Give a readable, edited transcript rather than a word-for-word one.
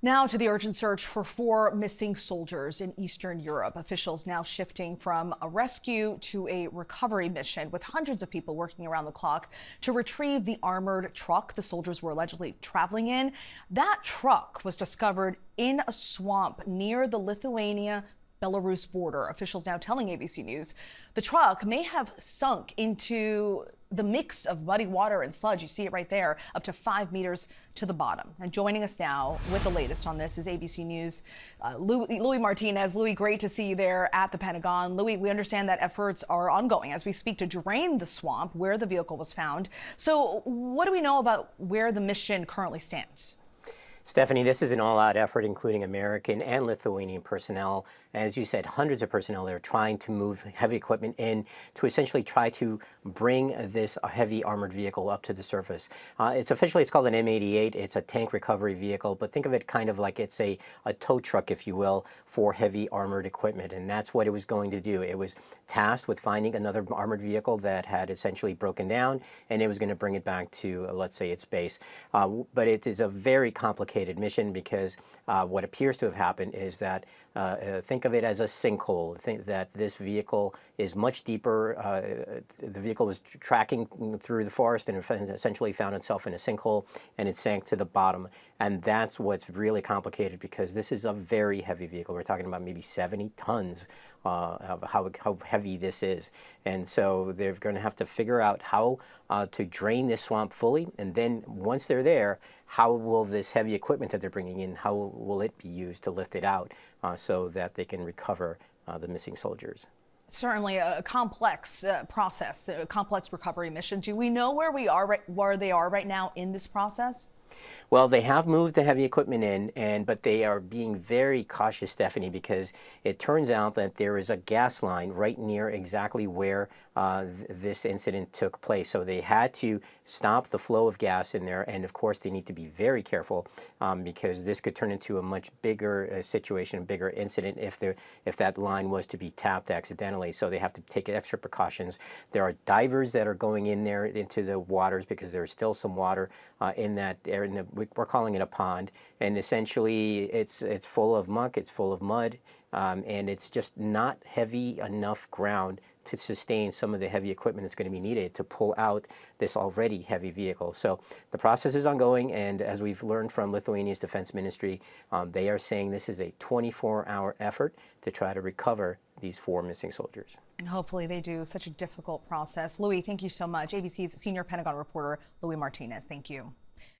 Now to the urgent search for 4 missing soldiers in Eastern Europe. Officials now shifting from a rescue to a recovery mission with hundreds of people working around the clock to retrieve the armored truck the soldiers were allegedly traveling in. That truck was discovered in a swamp near the Lithuania-Belarus border. Officials now telling ABC News the truck may have sunk into the mix of muddy water and sludge. You see it right there, up to 5 meters to the bottom. And joining us now with the latest on this is ABC News' Louis Martinez. Louis, great to see you there at the Pentagon. Louis, we understand that efforts are ongoing as we speak to drain the swamp where the vehicle was found. So what do we know about where the mission currently stands? Stephanie, this is an all-out effort, including American and Lithuanian personnel. As you said, hundreds of personnel there trying to move heavy equipment in to essentially try to bring this heavy armored vehicle up to the surface. It's called an M88. It's a tank recovery vehicle, but think of it kind of like it's a tow truck, if you will, for heavy armored equipment. And that's what it was going to do. It was tasked with finding another armored vehicle that had essentially broken down, and it was going to bring it back to, let's say, its base. But it is a very complicated mission because what appears to have happened is that think of it as a sinkhole. Think that this vehicle is much deeper. The vehicle was tracking through the forest and essentially found itself in a sinkhole, and it sank to the bottom. And that's what's really complicated because this is a very heavy vehicle. We're talking about maybe 70 tons of how heavy this is. And so they're going to have to figure out how to drain this swamp fully. And then once they're there, how will this heavy equipment that they're bringing in, how will it be used to lift it out so that they can recover the missing soldiers? Certainly a complex process, a complex recovery mission. Do we know where they are right now in this process? Well, they have moved the heavy equipment in, but they are being very cautious, Stephanie, because it turns out that there is a gas line right near exactly where this incident took place. So they had to stop the flow of gas in there, and of course they need to be very careful because this could turn into a much bigger situation, a bigger incident if that line was to be tapped accidentally. So they have to take extra precautions. There are divers that are going in there into the waters because there's still some water in that area. We're calling it a pond, and essentially it's full of muck, it's full of mud, and it's just not heavy enough ground to sustain some of the heavy equipment that's going to be needed to pull out this already heavy vehicle. So the process is ongoing, and as we've learned from Lithuania's defense ministry, they are saying this is a 24-hour effort to try to recover these 4 missing soldiers. And hopefully they do. Such a difficult process. Louis, thank you so much. ABC's senior Pentagon reporter, Louis Martinez, thank you.